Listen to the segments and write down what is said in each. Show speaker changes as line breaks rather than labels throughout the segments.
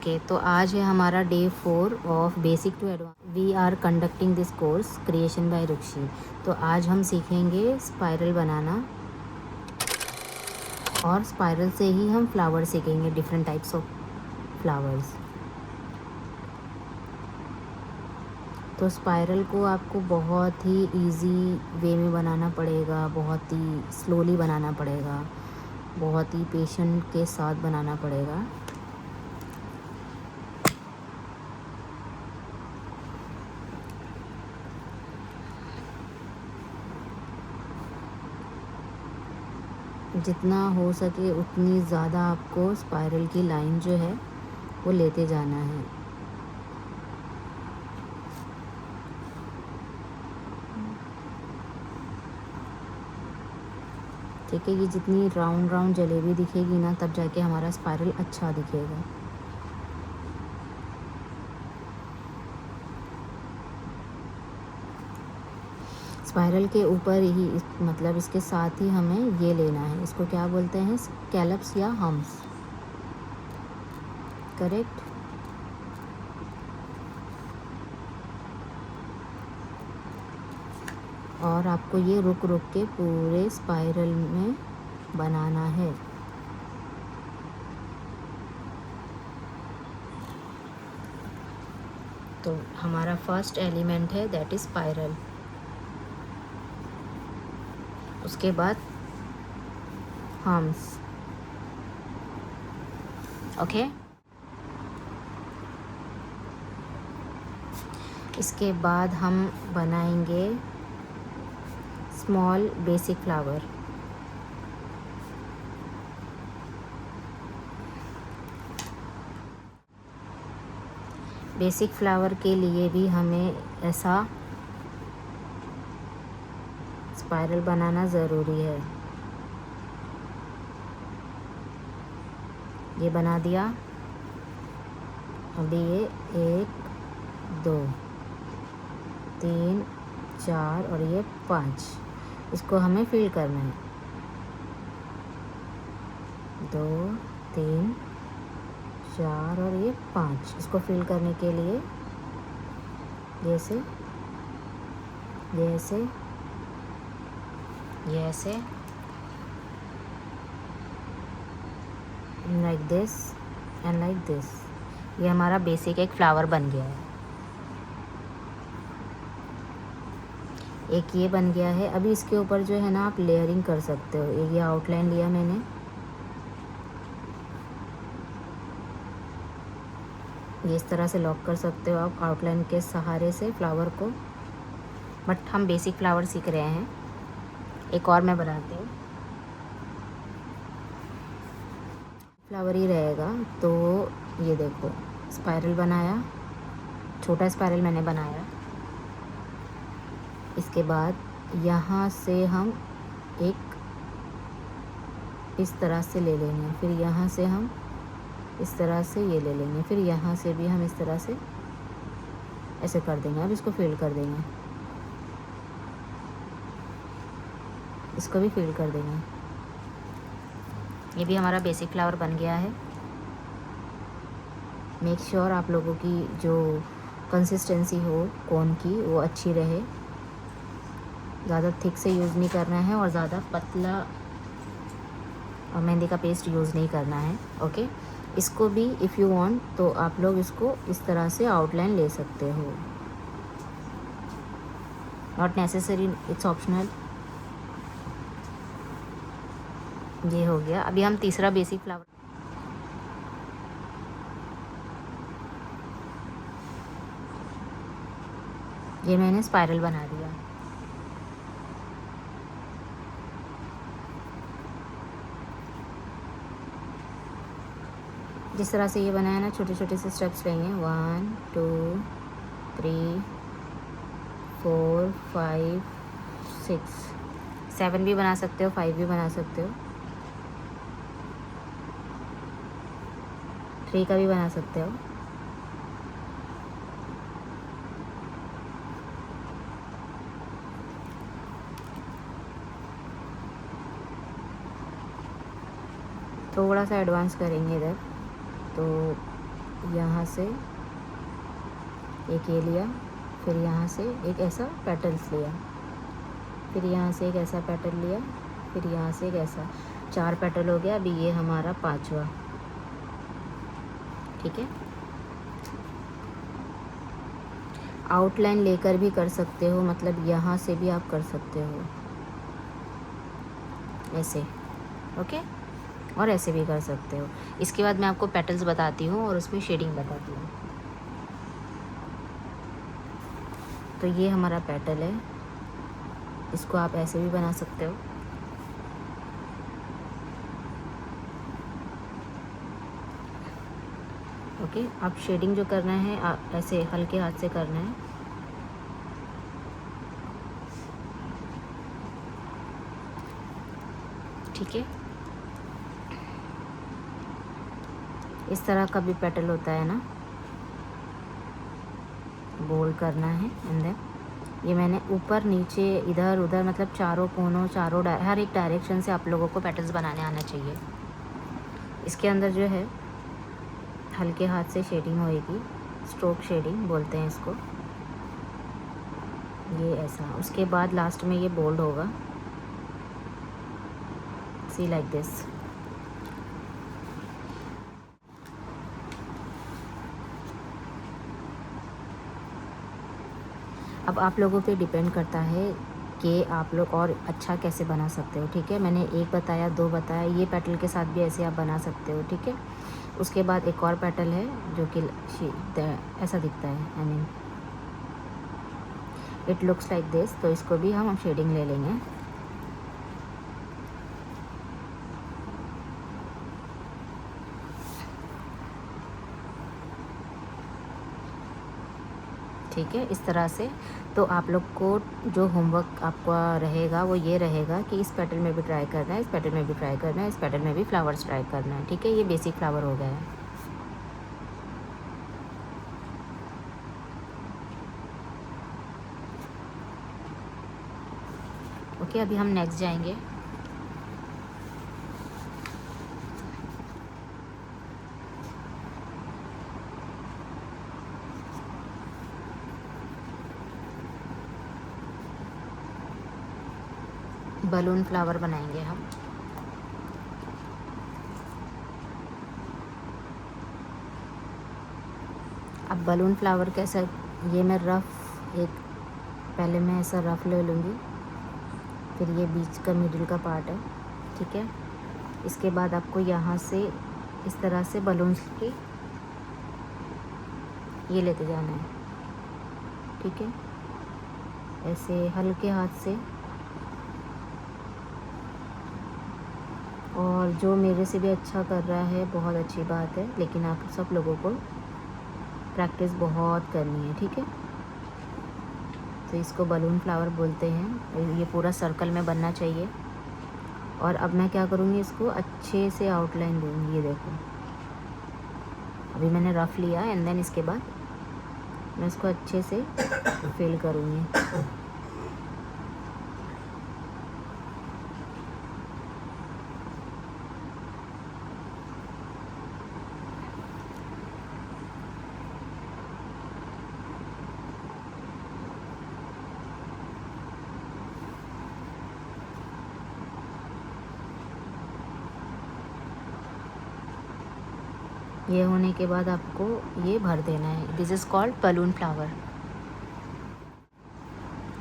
Okay, तो आज है हमारा day 4 of basic to advance. We are conducting this course creation by Rukshi. तो आज हम सीखेंगे स्पाइरल बनाना और स्पाइरल से ही हम फ्लावर सीखेंगे, डिफरेंट टाइप्स ऑफ फ्लावर्स। तो स्पाइरल को आपको बहुत ही इजी वे में बनाना पड़ेगा, बहुत ही स्लोली बनाना पड़ेगा, बहुत ही पेशेंट के साथ बनाना पड़ेगा। जितना हो सके उतनी ज़्यादा आपको स्पाइरल की लाइन जो है वो लेते जाना है। ठीक है, ये जितनी राउंड राउंड जलेबी दिखेगी ना, तब जाके हमारा स्पाइरल अच्छा दिखेगा। स्पाइरल के ऊपर ही मतलब इसके साथ ही हमें ये लेना है, इसको क्या बोलते हैं, स्कैलप्स या हम्स। करेक्ट। और आपको ये रुक रुक के पूरे स्पाइरल में बनाना है। तो हमारा फर्स्ट एलिमेंट है दैट इज स्पाइरल। उसके बाद हम्स। ओके, इसके बाद हम बनाएंगे small basic flower. Basic flower के लिए भी हमें ऐसा स्पाइरल बनाना ज़रूरी है। ये बना दिया। अभी ये 1 2 3 4 और ये 5, इसको हमें फिल करना है। 2 3 4 और ये 5, इसको फिल करने के लिए जैसे जैसे जैसे like this and like this, ये हमारा बेसिक एक फ्लावर बन गया है। एक ये बन गया है। अभी इसके ऊपर जो है ना आप लेयरिंग कर सकते हो। एक ये आउटलाइन लिया मैंने, ये इस तरह से लॉक कर सकते हो आप आउटलाइन के सहारे से फ्लावर को। बट हम बेसिक फ्लावर सीख रहे हैं। एक और मैं बनाती हूँ, फ्लावर ही रहेगा। तो ये देखो, स्पाइरल बनाया, छोटा स्पाइरल मैंने बनाया। इसके बाद यहाँ से हम एक इस तरह से ले लेंगे, फिर यहाँ से हम इस तरह से ये ले लेंगे, फिर यहाँ से भी हम इस तरह से ऐसे कर देंगे। अब इसको फिल कर देंगे, इसको भी फिल कर देंगे। ये भी हमारा बेसिक फ्लावर बन गया है। मेक श्योर आप लोगों की जो कंसिस्टेंसी हो कोन की वो अच्छी रहे। ज़्यादा थिक से यूज़ नहीं करना है और ज़्यादा पतला और मेहंदी का पेस्ट यूज़ नहीं करना है। ओके, इसको भी इफ़ यू वांट तो आप लोग इसको इस तरह से आउटलाइन ले सकते हो। Not necessary, it's optional. ये हो गया। अभी हम तीसरा बेसिक फ्लावर, ये मैंने स्पाइरल बना दिया। जिस तरह से ये बनाया ना, छोटे छोटे से स्टेप्स लेंगे। 1 2 3 4 5 6 7 भी बना सकते हो, 5 भी बना सकते हो, 3 का भी बना सकते हो। थोड़ा सा एडवांस करेंगे इधर। तो यहाँ से एक ये लिया, फिर यहाँ से एक ऐसा पेटल्स लिया, फिर यहाँ से एक ऐसा पेटल लिया, फिर यहाँ से एक ऐसा, 4 पेटल हो गया। अभी ये हमारा 5वां, ठीक है। आउटलाइन लेकर भी कर सकते हो, मतलब यहाँ से भी आप कर सकते हो ऐसे, ओके, और ऐसे भी कर सकते हो। इसके बाद मैं आपको पेटल्स बताती हूँ और उसमें शेडिंग बताती हूँ। तो ये हमारा पेटल है, इसको आप ऐसे भी बना सकते हो। ओके, आप शेडिंग जो करना है ऐसे हल्के हाथ से करना है। ठीक है, इस तरह का भी पेटल होता है ना, गोल करना है। एंड देन ये मैंने ऊपर नीचे इधर उधर, मतलब चारों कोनों, हर एक डायरेक्शन से आप लोगों को पेटल्स बनाने आना चाहिए। इसके अंदर जो है हल्के हाथ से शेडिंग होएगी, स्ट्रोक शेडिंग बोलते हैं इसको, ये ऐसा। उसके बाद लास्ट में ये बोल्ड होगा, सी लाइक दिस। अब आप लोगों पे डिपेंड करता है कि आप लोग और अच्छा कैसे बना सकते हो, ठीक है। मैंने 1 बताया, 2 बताया, ये पेटल के साथ भी ऐसे आप बना सकते हो, ठीक है। उसके बाद एक और पेटल है जो कि ऐसा दिखता है, I mean it looks like this. तो इसको भी हम शेडिंग ले लेंगे। ठीक है, इस तरह से। तो आप लोग को जो होमवर्क आपका रहेगा वो ये रहेगा कि इस पेटल में भी ट्राई करना है, इस पेटल में भी ट्राई करना है, इस पेटल में भी फ्लावर्स ट्राई करना है, ठीक है। ये बेसिक फ्लावर हो गया है। ओके, अभी हम नेक्स्ट जाएंगे। बलून फ्लावर बनाएंगे हम। अब बलून फ्लावर कैसा, ये मैं रफ़ एक, पहले मैं ऐसा रफ़ ले लूँगी, फिर ये बीच का मिडिल का पार्ट है, ठीक है। इसके बाद आपको यहाँ से इस तरह से बलून्स की ये लेते जाना है, ठीक है, ऐसे हल्के हाथ से। और जो मेरे से भी अच्छा कर रहा है बहुत अच्छी बात है, लेकिन आप सब लोगों को प्रैक्टिस बहुत करनी है, ठीक है। तो इसको बलून फ्लावर बोलते हैं। ये पूरा सर्कल में बनना चाहिए। और अब मैं क्या करूँगी, इसको अच्छे से आउटलाइन दूँगी। ये देखो, अभी मैंने रफ़ लिया एंड देन इसके बाद मैं इसको अच्छे से फिल करूँगी। ये होने के बाद आपको ये भर देना है। This is called balloon flower.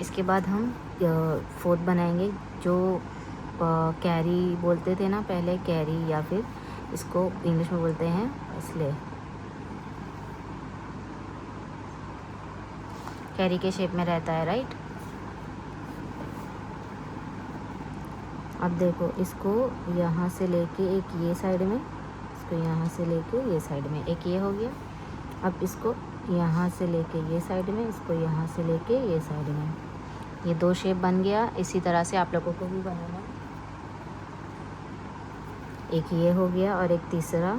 इसके बाद हम 4th बनाएंगे, जो कैरी बोलते थे ना पहले, कैरी, या फिर इसको इंग्लिश में बोलते हैं इसलिए कैरी के शेप में रहता है, राइट। अब देखो, इसको यहाँ से लेके एक ये साइड में, इसको यहाँ से लेके ये साइड में, एक ये हो गया। अब इसको यहाँ से लेके ये साइड में, इसको यहाँ से लेके ये साइड में, ये 2 शेप बन गया। इसी तरह से आप लोगों को भी बनाना है। एक ये हो गया और एक तीसरा,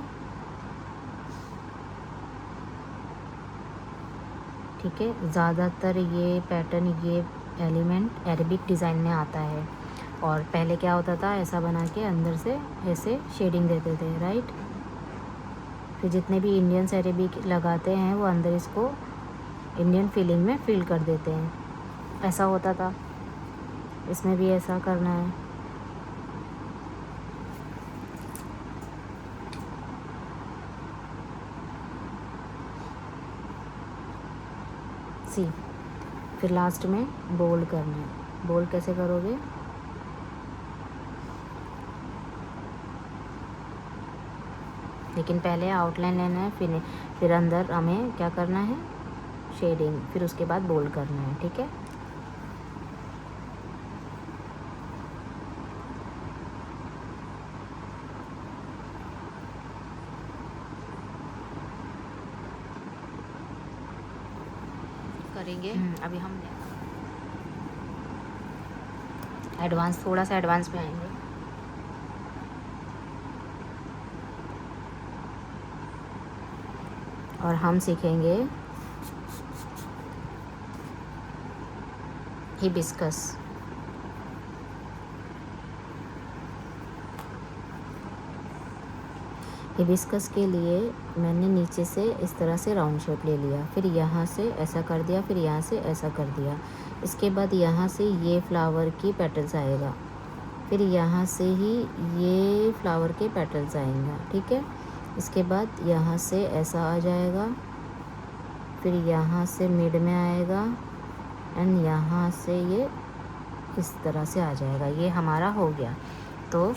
ठीक है। ज़्यादातर ये पैटर्न, ये एलिमेंट अरेबिक डिज़ाइन में आता है। और पहले क्या होता था, ऐसा बना के अंदर से ऐसे शेडिंग देते थे, राइट। फिर जितने भी इंडियंस अरेबिक लगाते हैं वो अंदर इसको इंडियन फीलिंग में फील कर देते हैं। ऐसा होता था, इसमें भी ऐसा करना है। सी, फिर लास्ट में बोल्ड करना है। बोल्ड कैसे करोगे? लेकिन पहले आउटलाइन लेना है, फिर अंदर हमें क्या करना है? शेडिंग, फिर उसके बाद बोल्ड करना है। ठीक है, करेंगे। अभी हम एडवांस, थोड़ा सा एडवांस में आएंगे। और हम सीखेंगे हिबिस्कस। हिबिस्कस के लिए मैंने नीचे से इस तरह से राउंड शेप ले लिया, फिर यहाँ से ऐसा कर दिया, फिर यहाँ से ऐसा कर दिया। इसके बाद यहाँ से ये फ्लावर की पेटल्स आएगा, फिर यहाँ से ही ये फ्लावर के पेटल्स आएंगे। ठीक है, इसके बाद यहाँ से ऐसा आ जाएगा, फिर यहाँ से मिड में आएगा एंड यहाँ से ये इस तरह से आ जाएगा। ये हमारा हो गया। तो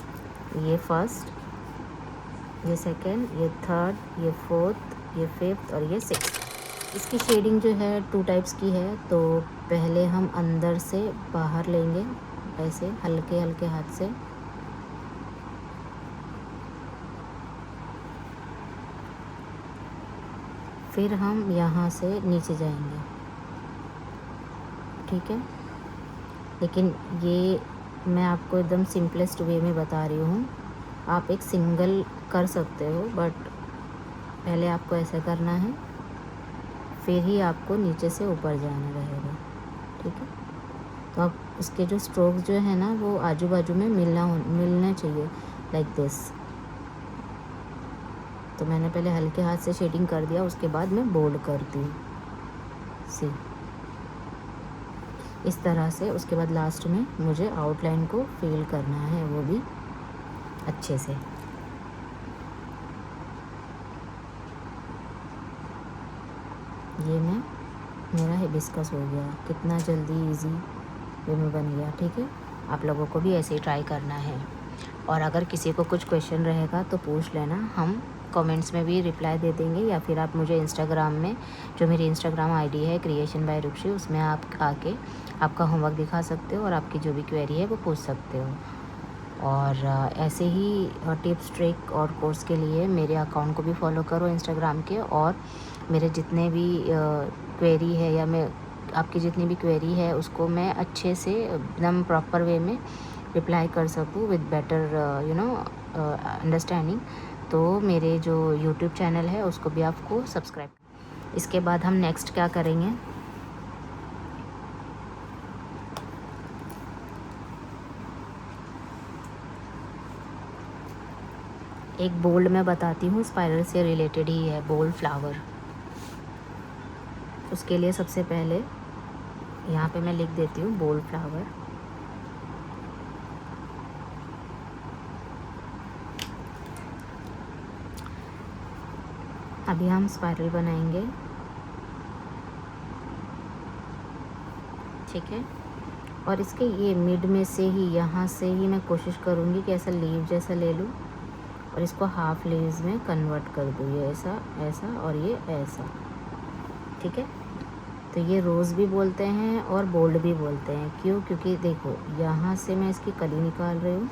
ये फर्स्ट, ये सेकंड, ये थर्ड, ये फोर्थ, ये फिफ्थ और ये सिक्स्थ। इसकी शेडिंग जो है 2 टाइप्स की है। तो पहले हम अंदर से बाहर लेंगे, ऐसे हल्के हल्के हाथ से। फिर हम यहाँ से नीचे जाएंगे। ठीक है, लेकिन ये मैं आपको एकदम सिंपलेस्ट वे में बता रही हूँ। आप एक सिंगल कर सकते हो, बट पहले आपको ऐसे करना है, फिर ही आपको नीचे से ऊपर जाना रहेगा। ठीक है, तो अब उसके जो स्ट्रोक्स जो है ना वो आजू बाजू में मिलना चाहिए, लाइक दिस। तो मैंने पहले हल्के हाथ से शेडिंग कर दिया, उसके बाद मैं बोल्ड करती हूँ। सी, इस तरह से। उसके बाद लास्ट में मुझे आउटलाइन को फिल करना है, वो भी अच्छे से। ये मेरा हिबिस्कस हो गया। कितना जल्दी इजी वे में बन गया। ठीक है, आप लोगों को भी ऐसे ही ट्राई करना है। और अगर किसी को कुछ क्वेश्चन रहेगा तो पूछ लेना, हम कमेंट्स में भी रिप्लाई दे देंगे, या फिर आप मुझे इंस्टाग्राम में, जो मेरी इंस्टाग्राम आईडी है क्रिएशन बाय रुक्षी, उसमें आप आके आपका होमवर्क दिखा सकते हो और आपकी जो भी क्वेरी है वो पूछ सकते हो। और ऐसे ही टिप्स, ट्रिक और कोर्स के लिए मेरे अकाउंट को भी फॉलो करो इंस्टाग्राम के। और मेरे जितने भी क्वेरी है, या मैं आपकी जितनी भी क्वेरी है उसको मैं अच्छे से एकदम प्रॉपर वे में रिप्लाई कर सकूँ विद बेटर अंडरस्टैंडिंग। तो मेरे जो यूट्यूब चैनल है उसको भी आपको सब्सक्राइब। इसके बाद हम नेक्स्ट क्या करेंगे? एक बोल्ड मैं बताती हूँ, स्पाइरल से रिलेटेड ही है, बोल्ड फ्लावर। उसके लिए सबसे पहले यहाँ पे मैं लिख देती हूँ बोल्ड फ्लावर। अभी हम स्पाइरल बनाएंगे। ठीक है, और इसके ये मिड में से ही, यहाँ से ही मैं कोशिश करूँगी कि ऐसा लीव जैसा ले लूँ और इसको हाफ लीव्स में कन्वर्ट कर दूँ। ये ऐसा, ऐसा और ये ऐसा। ठीक है, तो ये रोज़ भी बोलते हैं और बोल्ड भी बोलते हैं। क्यों? क्योंकि देखो यहाँ से मैं इसकी कली निकाल रही हूँ।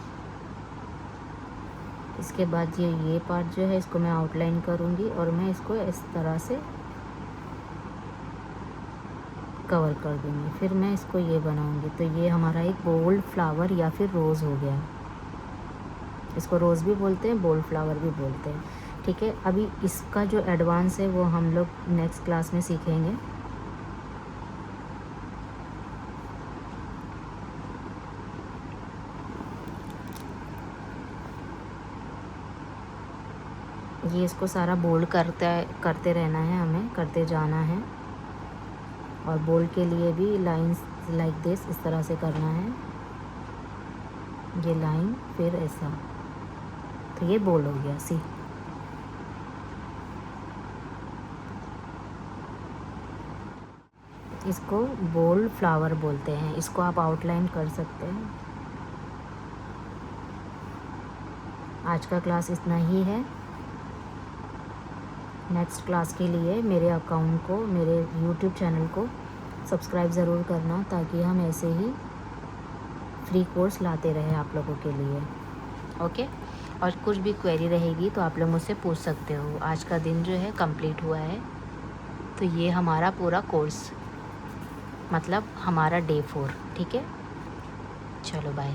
इसके बाद ये पार्ट जो है इसको मैं आउटलाइन करूँगी और मैं इसको इस तरह से कवर कर दूँगी। फिर मैं इसको ये बनाऊँगी। तो ये हमारा एक बोल्ड फ्लावर या फिर रोज़ हो गया। इसको रोज़ भी बोलते हैं, बोल्ड फ्लावर भी बोलते हैं। ठीक है, अभी इसका जो एडवांस है वो हम लोग नेक्स्ट क्लास में सीखेंगे। ये इसको सारा बोल्ड करते रहना है, हमें करते जाना है। और बोल्ड के लिए भी लाइंस लाइक दिस, इस तरह से करना है, ये लाइन फिर ऐसा, तो ये बोल्ड हो गया। सी इसको बोल्ड फ्लावर बोलते हैं। इसको आप आउटलाइन कर सकते हैं। आज का क्लास इतना ही है। नेक्स्ट क्लास के लिए मेरे अकाउंट को, मेरे यूट्यूब चैनल को सब्सक्राइब ज़रूर करना, ताकि हम ऐसे ही फ्री कोर्स लाते रहें आप लोगों के लिए। ओके, और कुछ भी क्वेरी रहेगी तो आप लोग मुझसे पूछ सकते हो। आज का दिन जो है कंप्लीट हुआ है, तो ये हमारा पूरा कोर्स, मतलब हमारा डे 4। ठीक है, चलो बाय।